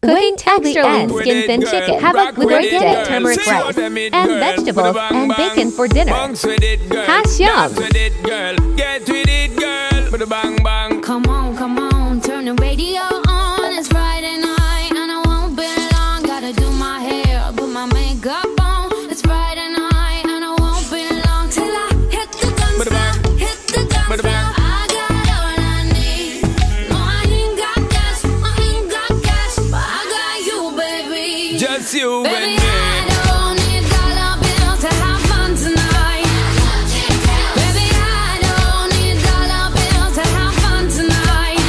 Cooking extra lean skin thin chicken. Have a great day. Turmeric rice and vegetables and bacon for dinner. Hash yum. Get with it, girl. Put a bang bang. Come on, turn the radio on. It's Friday night and I won't be long. Gotta do my hair, put my makeup on. It's Friday night and I won't be long till I hit the dance floor. Hit the dance floor. I got all I need. No, I ain't got cash, but I got you, baby. Just you Baby, and me. I don't need dollar bills to have fun tonight. Baby, I don't need dollar bills to have fun tonight.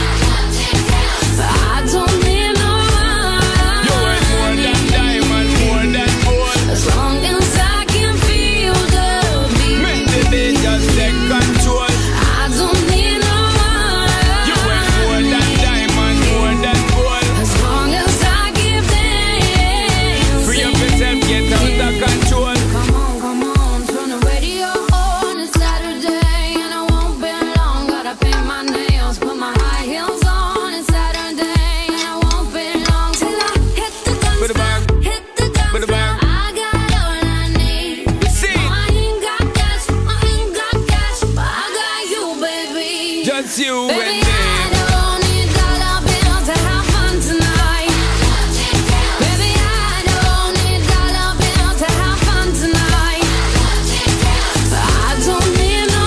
I don't need no money. You worth more than diamond, more than gold. As long as I can feel the beat. Make the beat just take control. I don't need no money. You worth more than diamond, more than gold. As long as I give them. Free up yourself, get out of control. Come on, turn the radio on. It's Saturday and I won't be long. Gotta paint my nails, put my high heels on. It's Saturday and I won't be long till I hit the Put it back. dance floor. Hit the dance Put it floor. back. I got all I need. See, No, I ain't got cash, but I got you, baby. just you and Baby, me. I don't need dollar bills to have fun tonight. Baby, I don't need dollar bills to have fun tonight. I don't need no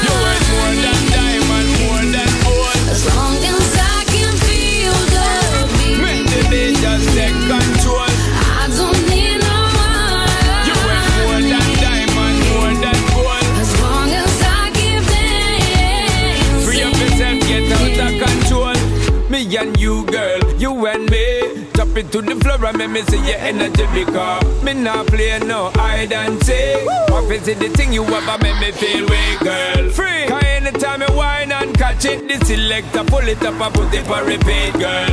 You worth more money. than diamond, more than gold. As long as I can feel the Make beat. the beat just take control. I don't need no You worth more money. than diamond, more than gold. As long as I give them. Free up yourself, get out of control. Me and you, girl, you and me. Drop it to the floor and make me see your energy because me not play no hide and seek. What is it the thing you have make me feel weak, girl? Free. Cause anytime you whine and catch it, the selector pull it up and put it for repeat, girl.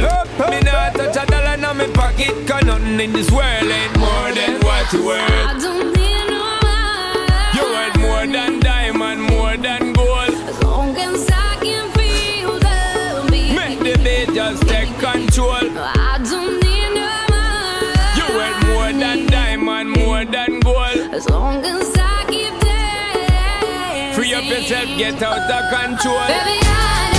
Me not touch a dollar in my pocket, cause nothing in this world ain't more than what you worth. I don't need no money. You worth more than diamond, more than gold. As long as I can feel the beat. Make the beat just take control. I don't need no money. You worth more than diamond, more than gold. As long as I keep dancing. Free up yourself, get out of control. Baby, I